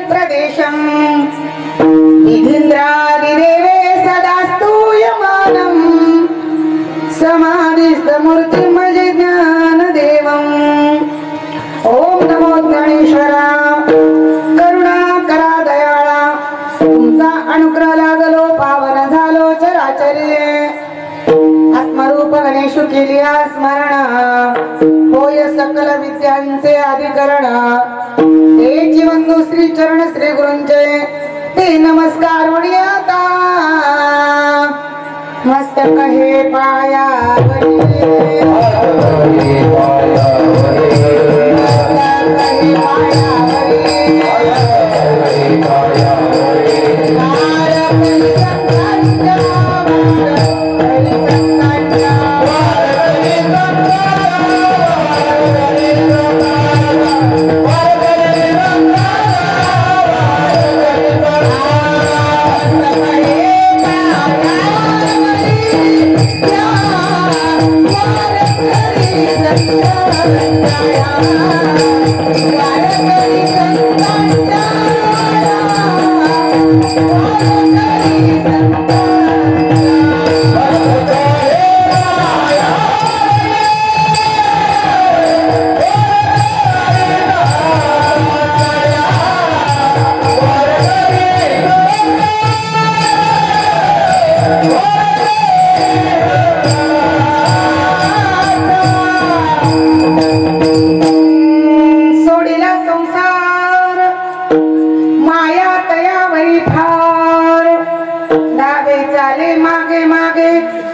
प्रदेशं निधीन्द्रादिदेवे सदा स्तूयमानं समाधिस्थमूर्तिमय ज्ञानदेवम् ओम नमो ज्ञानेश्वरा करुणा करा दयाळा तुमचा अनुग्रह लागलो पावन झालो चराचर्य आत्मरूप गणेशु केलिया स्मरण होय सकल विद्यांचे अधिकरण हे जीवंदू श्री चरण श्री गुरूंचे ते नमस्कार वडियाता मस्तक हे पायावरी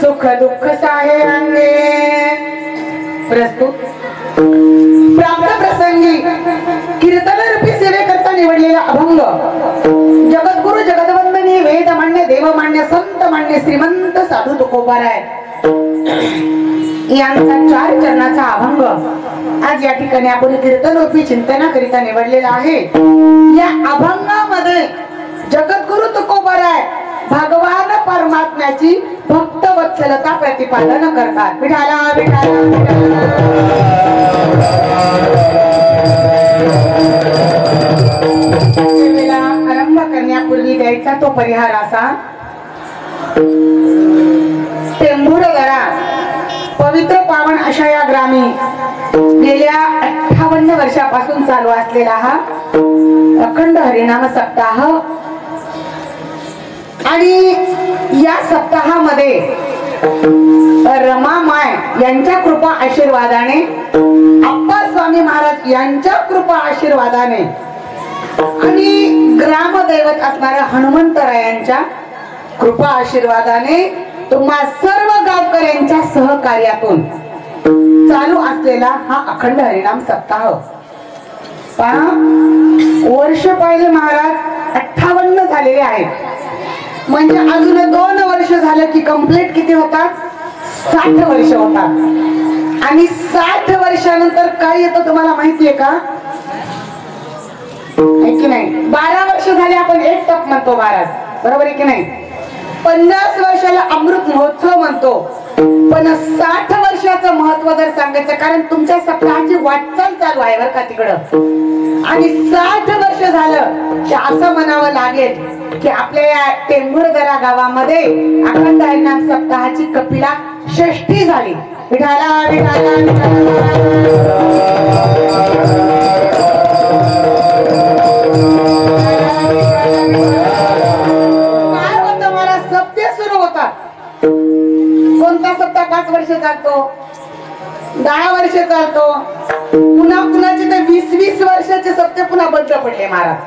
सुख दुःख साहे अंगे प्रस्तुत प्राप्त प्रसंगी कीर्तन रूपी सेवे करता निवडलेला अभंग जगद्गुरु जगदवंदनी वेद मान्य देव मान्य संत मान्य श्रीमंत साधू तुकोबाराय यांचा 4 चरणाचा अभंग आज या ठिकाणी आपण कीर्तन रूपी चिंतनाकरिता निवडलेला आहे। या अभंगामध्ये जगद्गुरु तुकोबाराय भगवान परमात्म्याची भक्त वत्सलता प्रतिपादन करतात। विठाला विठाला सेवेला आरंभ करण्यापूर्वी द्यायचा तो परिहार असा टेंभुरदरा पवित्र पावन अशा या ग्रामी गेल्या 58 वर्षापासून चालू असलेला हा अखंड हरिनाम सप्ताह आणि या सप्ताहामध्ये रमामाय यांच्या कृपा आशीर्वादाने आप्पा स्वामी महाराज यांच्या कृपा आशीर्वादाने आणि ग्रामदैवत असणाऱ्या हनुमंतरायांच्या कृपा आशीर्वादाने तुम्हा सर्व गावकऱ्यांच्या सहकार्यातून चालू असलेला हा अखंड हरिनाम सप्ताह वर्ष पहिले महाराज 58 झालेले आहेत। म्हणजे अजून 2 वर्ष झालं की कंप्लीट किती होतात 60 वर्ष होतात। आणि 60 वर्षानंतर काय येतं तुम्हाला माहितीये का की नाही 12 वर्ष झाले आपण एक टप म्हणतो महाराज बरोबर आहे की नाही 50 वर्षाला अमृत महोत्सव म्हणतो पण 60 वर्षाचं महत्व जर सांगायचं कारण तुमच्या सप्ताहाची वाटचाल चालू आहे बरं का तिकडं आणि 60 वर्ष झालं की असं म्हणावं लागेल की आपल्या या टेंभुरदरा गावामध्ये अखंड हरिनाम सप्ताहाची कपिला षष्ठी झाली। विठाला विठाला काय होतं मला सप्ते सुरू होतात। कोणता सप्ताह 5 वर्ष चालतो 10 वर्ष चालतो पुन्हा पुन्हाचे ते 20-20 वर्षाचे सप्ते पुन्हा बंद पडले महाराज।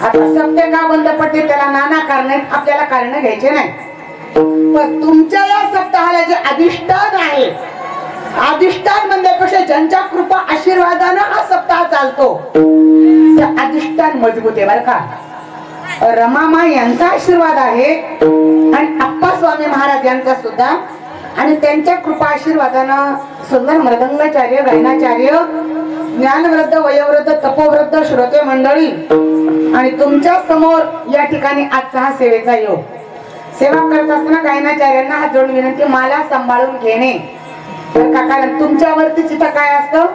आता सप्ते का बंद पडते त्याला नाना कारण आपल्याला कारण घ्यायचे नाही पण तुमच्या या सप्ताहाला जे अधिष्ठान आहे अधिष्ठान म्हणण्यापेक्षा ज्यांच्या कृपा आशीर्वादाने हा सप्ताह चालतो ते अधिष्ठान मजबूत आहे बरं का। रमामाई यांचा आशीर्वाद आहे आणि आप्पा स्वामी महाराज यांचा सुद्धा आणि त्यांच्या कृपा आशीर्वादानं सुंदर मृदंगाचार्य गायनाचार्य ज्ञानवृद्ध वयोवृद्ध तपोवृद्ध श्रोते मंडळी आणि तुमच्या समोर या ठिकाणी आजचा हा सेवेचा योग सेवा करत असताना गायनाचार्यांना हात जोडून विनंती मला सांभाळून घेणे कारण तुमच्यावरती तिथं काय असतं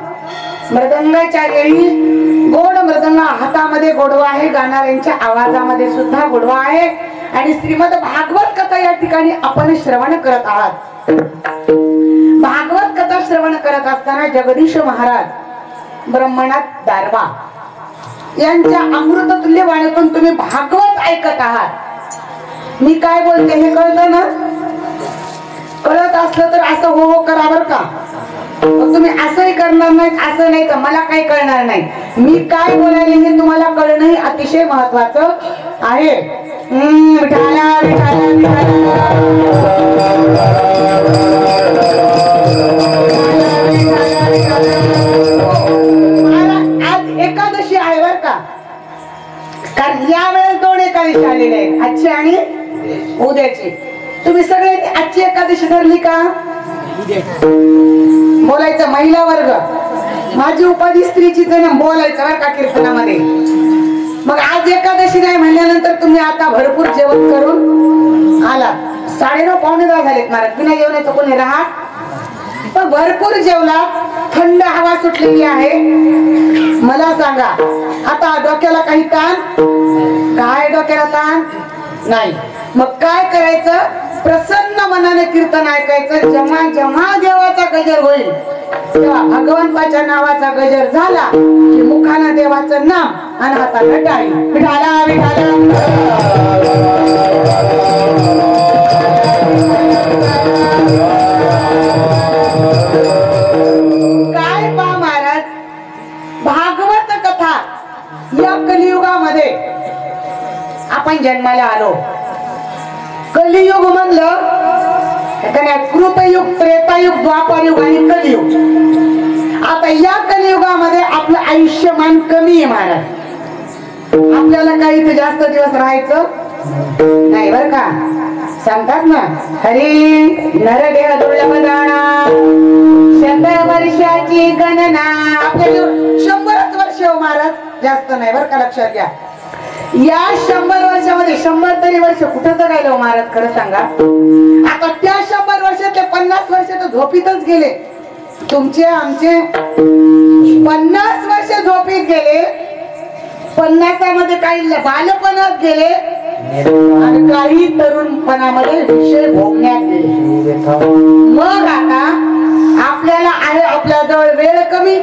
मृदंगाचार्य गोड मृदंग हात गीतामध्ये गोडवा आहे, गाणाऱ्यांच्या आवाजामध्ये सुद्धा गोडवा आहे. आणि श्रीमद भागवत कथा या ठिकाणी आपण श्रवण करत आहात. भागवत कथा श्रवण करत असताना जगदीश महाराज ब्रह्मनाथ दारवा यांच्या अमृततुल्य वाणीतून तुम्ही भागवत ऐकत आहात. मी काय बोलते हे कळतं ना? कळत असलं तर असं हो हो करा बर का. तुम्ही असंही करणार नाही, असं नाही तर मला काही कळणार नाही. मी काय बोलायले हे तुम्हाला कळणं हे अतिशय महत्वाचं आहे. विठाला विठाला विठाला आज एकादशी आहे बर का. कारण यावेळेस 2 एकादशी आलेले आहेत, आजची आणि उद्याची. तुम्ही सगळे आजची एकादशी धरली का? बोलायचं महिला वर्ग. माझी उपाधी स्त्रीची बोलायचं बरं का कीर्तनामध्ये. मग आज एकादशी नाही म्हणल्यानंतर तुम्ही आता भरपूर जेवण करून आला. 9:30 पावणे 10 झालेत महाराज. बिना जेवणाचं कोणी राहत? पण भरपूर जेवला, थंड हवा सुटलेली आहे. मला सांगा आता डोक्याला काही ताण? काय डोक्याला ताण नाही. मग काय करायचं? प्रसन्न मनाने कीर्तन ऐकायचं. जेव्हा जेव्हा देवाचा गजर होईल तेव्हा भगवंताच्या नावाचा गजर झाला की मुखानं देवाचं नाम आणि हाताला टाळी. विठाला विठाला काय पा महाराज, भागवत कथा या कलियुगामध्ये आपण जन्माला आलो. कलियुग म्हणलं कृतयुग, त्रेतायुग, द्वापारयुग आणि कलियुग. आता या कलियुगामध्ये आपलं आयुष्यमान कमी आहे महाराज. आपल्याला काही जास्त दिवस राहायचं नाही बर का. सांगतात ना हरी नरदेह दुर्लभ दाना 100 वर्षाची गणना. आपल्याला 100च वर्ष हो महाराज, जास्त नाही बर का. लक्षात घ्या या 100 वर्षामध्ये 100 तरी वर्ष कुठं जगायला हो महाराज खरं सांगा. आता त्या 100 वर्षातले 50 वर्ष तर झोपीतच गेले. तुमचे आमचे 50 वर्ष झोपीत गेले. 50मध्ये काही बालपणात गेले आणि काही तरुणपणामध्ये विषय भोगण्यात गेले. मग आता आपल्याला आहे आपल्या जवळ वेळ कमी.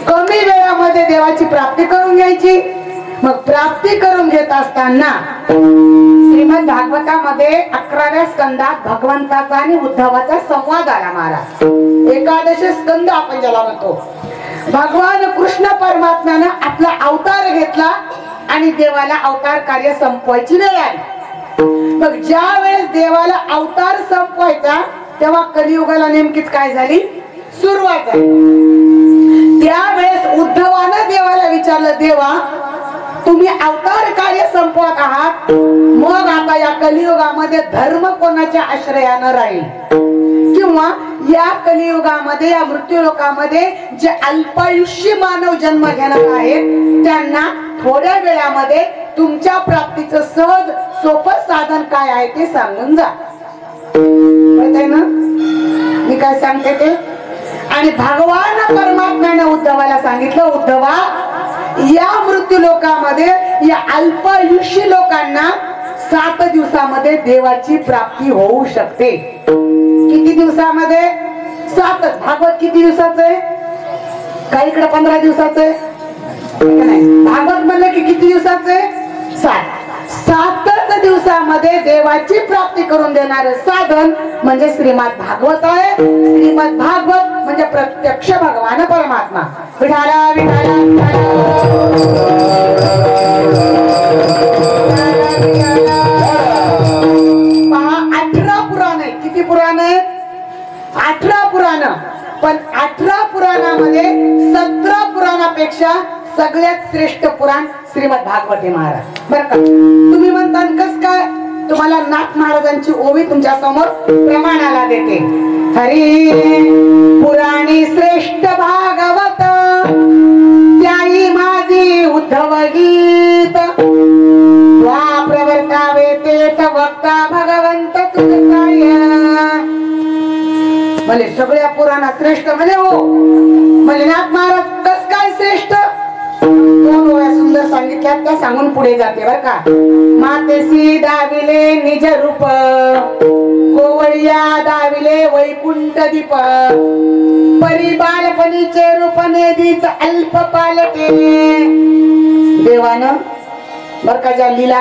कमी वेळामध्ये देवाची प्राप्ती करून घ्यायची. मग प्राप्ती करून घेत असताना श्रीमद भागवतामध्ये 11व्या स्कंदात भगवंताचा आणि उद्धवाचा संवाद आला महाराज. 11 स्कंद आपण ज्याला म्हणतो. भगवान कृष्ण परमात्म्यानं आपला अवतार घेतला आणि देवाला अवतार कार्य संपवायची वेळ आली. मग ज्या वेळेस देवाला अवतार संपवायचा तेव्हा कलियुगाला नेमकीच काय झाली? सुरुवात झाली. त्यावेळेस उद्धवानं देवाला विचारलं, देवा तुम्ही अवतार कार्य संपवत आहात, मग आता या कलियुगामध्ये धर्म कोणाच्या आश्रयानं राहील? किंवा या कलियुगामध्ये या मृत्यू लोकामध्ये जे अल्पायुष्य मानव जन्म घेणार आहेत त्यांना थोड्या वेळामध्ये तुमच्या प्राप्तीचं सहज सोपं साधन काय आहे ते सांगून जा. कळतंय ना मी काय सांगते ते? आणि भगवान परमात्म्याने उद्धवाला सांगितलं, उद्धवा या मृत्यू लोकामध्ये या अल्पायुष्य लोकांना 7 दिवसामध्ये देवाची प्राप्ती होऊ शकते. किती दिवसामध्ये? 7. भागवत किती दिवसाचं आहे? काही इकडे 15 दिवसाचं आहे. भागवत म्हणलं की किती दिवसाचं आहे? 7. 7च दिवसामध्ये देवाची प्राप्ती करून देणारं साधन म्हणजे श्रीमद भागवत आहे. श्रीमद भागवत म्हणजे प्रत्यक्ष भगवान परमात्मा. विठाला विठाला पहा 18 पुराण आहे. किती पुराण आहे? 18 पुराण. पण 18 पुराणामध्ये 17 पुराणापेक्षा सगळ्यात श्रेष्ठ पुराण श्रीमद भागवत आहे महाराज. बरं का? तुम्ही म्हणता कस काय? तुम्हाला नाथ महाराजांची ओवी तुमच्या समोर प्रमाणाला देते. हरी पुराणी श्रेष्ठ भागवत त्याई माझी उद्धव गीत वा प्रवर्तावे तेथ वक्ता भगवंत तुझ भले सगळ्या पुराणात श्रेष्ठ म्हणजे हो. भले नाथ महाराज कस काय श्रेष्ठ? 2 ओव्या ऐक्यात त्या सांगून पुढे जाते बर का. मातेसी दाविले निज रूप गोवळिया दाविले वैकुंठ दीप परी बालपणीचे रूप नेदीच अल्प पालटे. देवानं बर का ज्या लीला